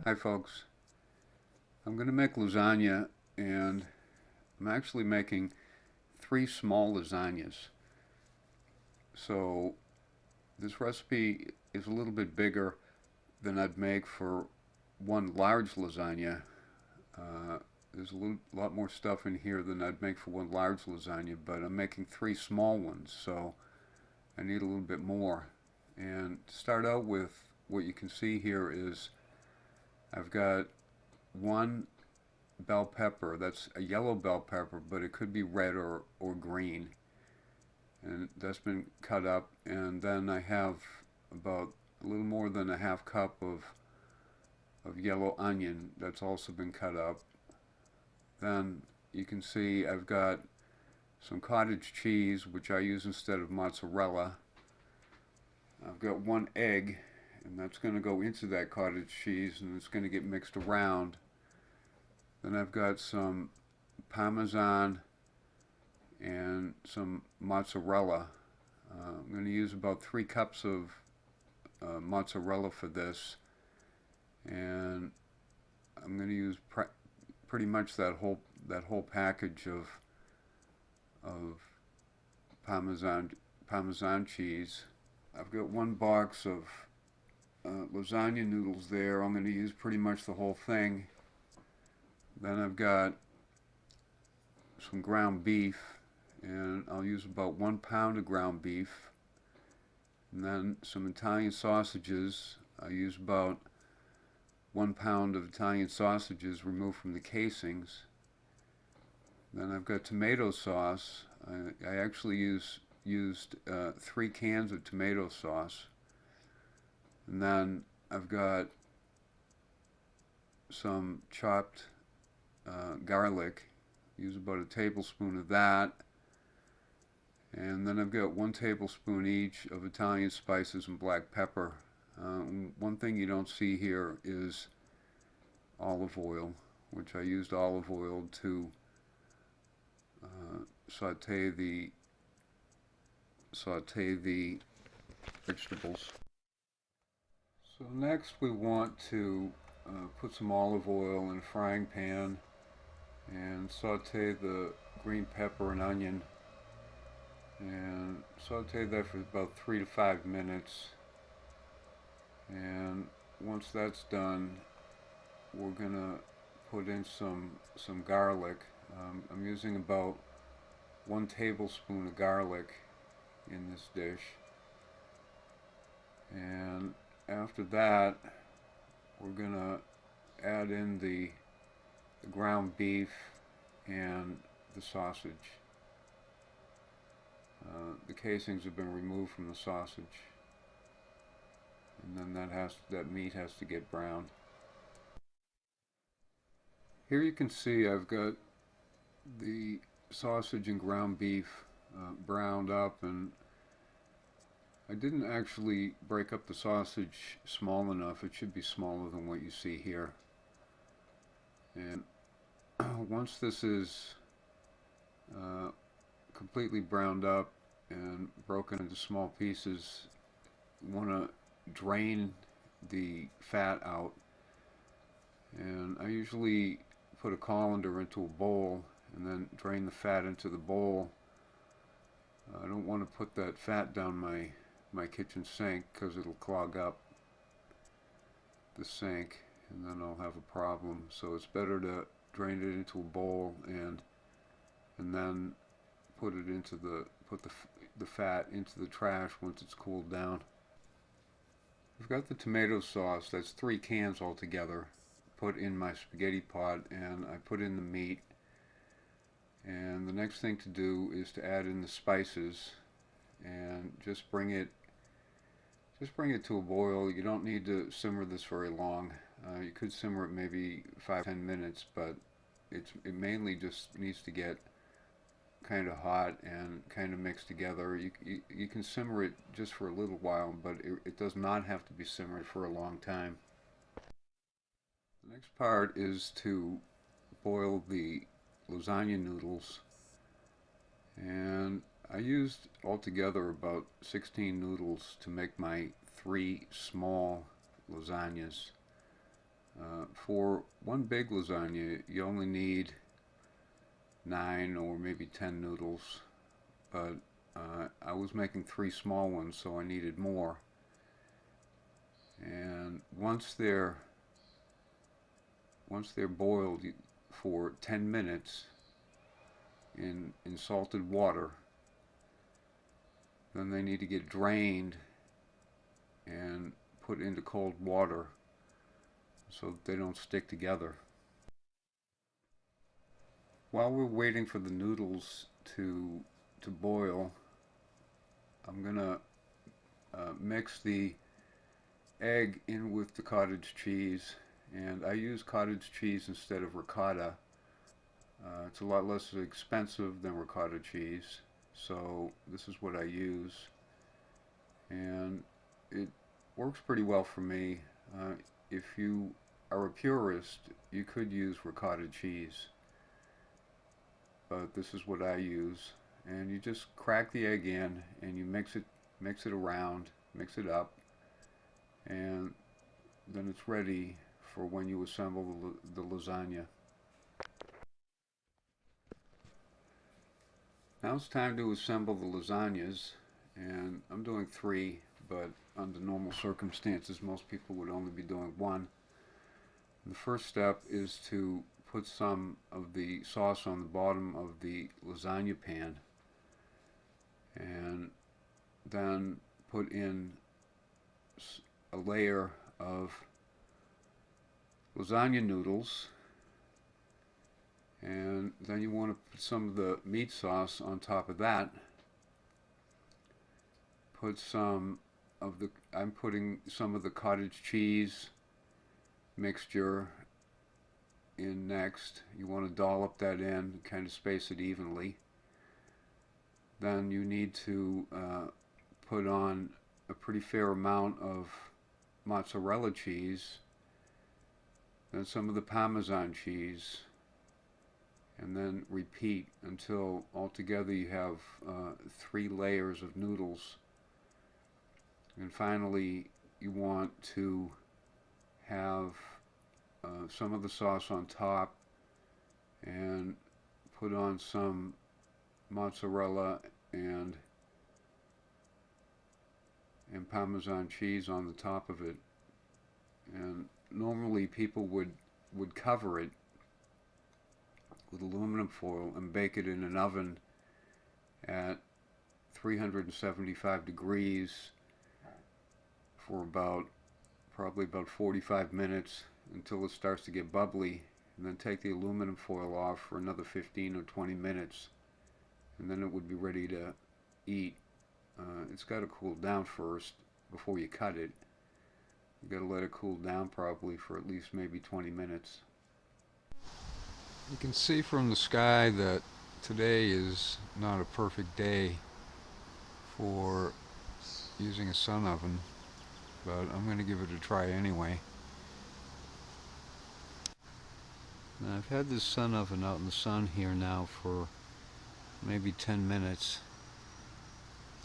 Hi folks, I'm going to make lasagna and I'm actually making three small lasagnas. So this recipe is a little bit bigger than I'd make for one large lasagna. Uh, there's lot more stuff in here than I'd make for one large lasagna, but I'm making three small ones, so I need a little bit more. And to start out with, what you can see here is I've got one bell pepper. That's a yellow bell pepper, but it could be red or green. And that's been cut up. And then I have about a little more than a half cup of yellow onion that's also been cut up. Then you can see I've got some cottage cheese, which I use instead of mozzarella. I've got one egg, and that's going to go into that cottage cheese, and it's going to get mixed around. Then I've got some Parmesan and some mozzarella. I'm going to use about 3 cups of mozzarella for this, and I'm going to use pretty much that whole package of Parmesan cheese. I've got one box of lasagna noodles there. I'm going to use pretty much the whole thing. Then I've got some ground beef, and I'll use about 1 pound of ground beef. And then some Italian sausages. I use about 1 pound of Italian sausages removed from the casings. Then I've got tomato sauce. I actually used 3 cans of tomato sauce. And then I've got some chopped garlic. Use about a tablespoon of that. And then I've got 1 tablespoon each of Italian spices and black pepper. One thing you don't see here is olive oil, which I used olive oil to saute the vegetables. So next we want to put some olive oil in a frying pan and saute the green pepper and onion, and saute that for about 3 to 5 minutes. And once that's done, we're gonna put in some garlic. I'm using about 1 tablespoon of garlic in this dish. And after that, we're gonna add in the ground beef and the sausage. The casings have been removed from the sausage, and then that meat has to get brown. Here you can see I've got the sausage and ground beef browned up, and I didn't actually break up the sausage small enough. It should be smaller than what you see here. And once this is completely browned up and broken into small pieces, you want to drain the fat out. And I usually put a colander into a bowl and then drain the fat into the bowl. I don't want to put that fat down my kitchen sink because it'll clog up the sink and then I'll have a problem. So it's better to drain it into a bowl and then put the fat into the trash once it's cooled down. I've got the tomato sauce, that's 3 cans altogether, put in my spaghetti pot, and I put in the meat. And the next thing to do is to add in the spices and just bring it to a boil. You don't need to simmer this very long. You could simmer it maybe 5-10 minutes, but it mainly just needs to get kind of hot and kind of mixed together. You can simmer it just for a little while, but it does not have to be simmered for a long time. The next part is to boil the lasagna noodles, and I used altogether about 16 noodles to make my 3 small lasagnas. For one big lasagna, you only need 9 or maybe 10 noodles, but I was making 3 small ones, so I needed more. And once they're boiled for 10 minutes in salted water, then they need to get drained and put into cold water so that they don't stick together. While we're waiting for the noodles to boil, I'm gonna mix the egg in with the cottage cheese, and I use cottage cheese instead of ricotta. It's a lot less expensive than ricotta cheese, so this is what I use, and it works pretty well for me. If you are a purist, you could use ricotta cheese, but this is what I use. And you just crack the egg in, and you mix it around, mix it up, and then it's ready for when you assemble the lasagna. Now it's time to assemble the lasagnas, and I'm doing 3, but under normal circumstances, most people would only be doing 1. The first step is to put some of the sauce on the bottom of the lasagna pan, and then put in a layer of lasagna noodles, and then you want to put some of the meat sauce on top of that. I'm putting some of the cottage cheese mixture in next. You want to dollop that in, kind of space it evenly. Then you need to put on a pretty fair amount of mozzarella cheese, then some of the Parmesan cheese, and then repeat until altogether you have 3 layers of noodles. And finally, you want to have some of the sauce on top, and put on some mozzarella and Parmesan cheese on the top of it. And normally people would cover it with aluminum foil and bake it in an oven at 375 degrees for probably about 45 minutes until it starts to get bubbly, and then take the aluminum foil off for another 15 or 20 minutes, and then it would be ready to eat. It's got to cool down first before you cut it. You got to let it cool down probably for at least maybe 20 minutes. You can see from the sky that today is not a perfect day for using a sun oven, but I'm going to give it a try anyway. Now, I've had this sun oven out in the sun here now for maybe 10 minutes,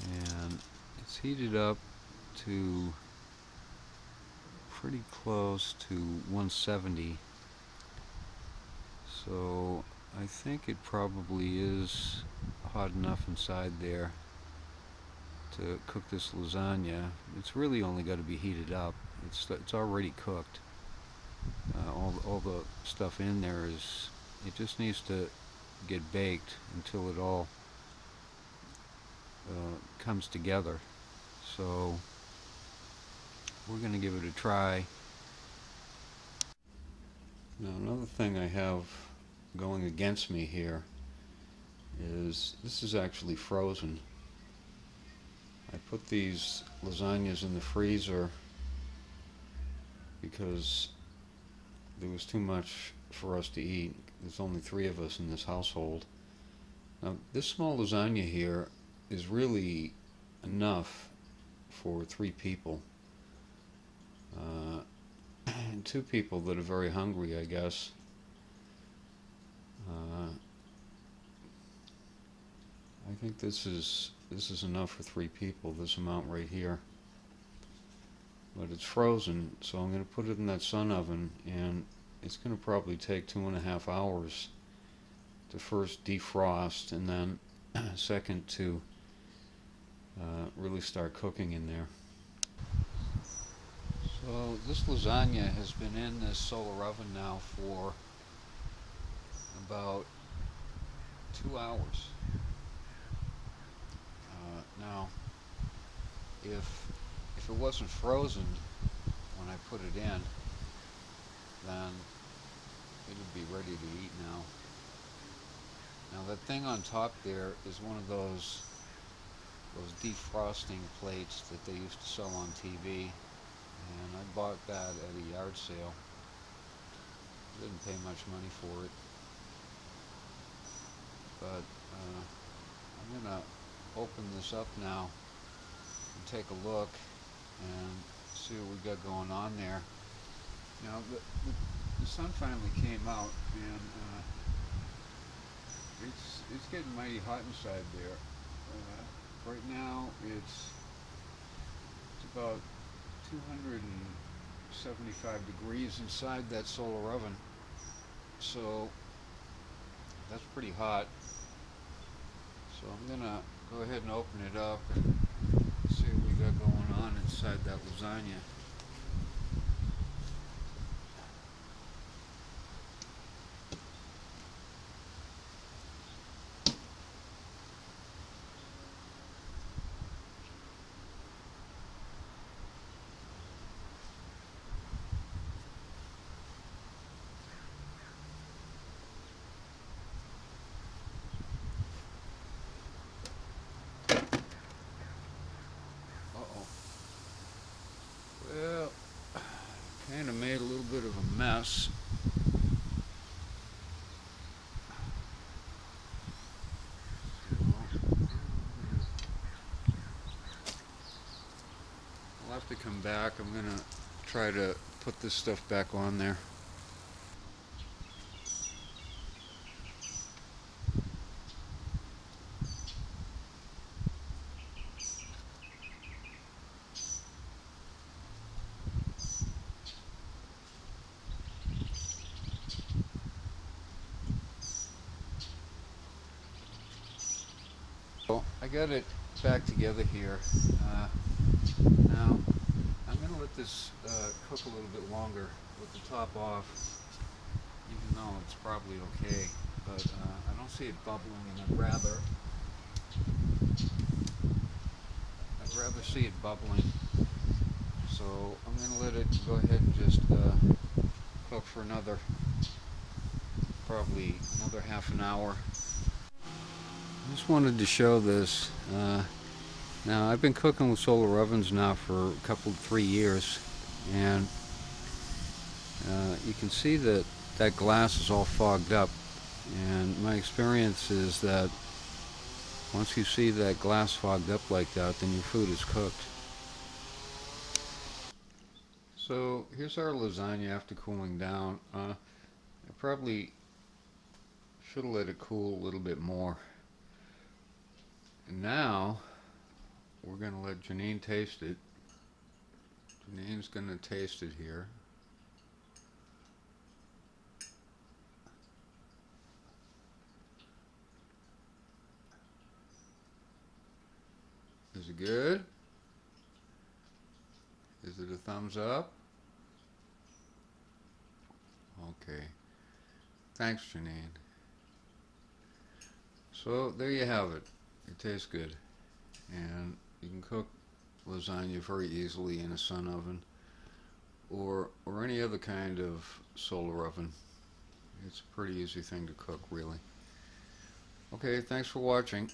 and it's heated up to pretty close to 170. So I think it probably is hot enough inside there to cook this lasagna. It's really only got to be heated up. It's already cooked. All the stuff in there it just needs to get baked until it all comes together. So we're going to give it a try. Now, another thing I have going against me here is this is actually frozen. I put these lasagnas in the freezer because there was too much for us to eat. There's only 3 of us in this household. Now, this small lasagna here is really enough for 3 people. And 2 people that are very hungry, I guess. I think this is enough for 3 people, this amount right here. but it's frozen, so I'm going to put it in that sun oven, and it's going to probably take 2.5 hours to first defrost, and then second to really start cooking in there. So this lasagna has been in this solar oven now for about 2 hours. Now, if it wasn't frozen when I put it in, then it would be ready to eat now. Now that thing on top there is one of those defrosting plates that they used to sell on TV, and I bought that at a yard sale. Didn't pay much money for it, but I'm gonna open this up now and take a look and see what we got going on there. Now the sun finally came out, and it's getting mighty hot inside there. Right now it's about 275 degrees inside that solar oven, so that's pretty hot. So I'm gonna go ahead and open it up and see what we got going on inside that lasagna. Uh-oh. Well, kind of made a little bit of a mess. I'll have to come back. I'm gonna try to put this stuff back on there. So I got it back together here. Now I'm going to let this cook a little bit longer with the top off, even though it's probably okay. But I don't see it bubbling, and I'd rather see it bubbling. So I'm going to let it go ahead and just cook for probably another half an hour. I just wanted to show this. Now I've been cooking with solar ovens now for 3 years, and you can see that that glass is all fogged up, and my experience is that once you see that glass fogged up like that, then your food is cooked. So here's our lasagna after cooling down. I probably should have let it cool a little bit more. And now we're going to let Janine taste it. Janine's going to taste it here. Is it good? Is it a thumbs up? Okay. Thanks, Janine. So there you have it. It tastes good. And you can cook lasagna very easily in a sun oven or any other kind of solar oven. It's a pretty easy thing to cook, really. Okay, thanks for watching.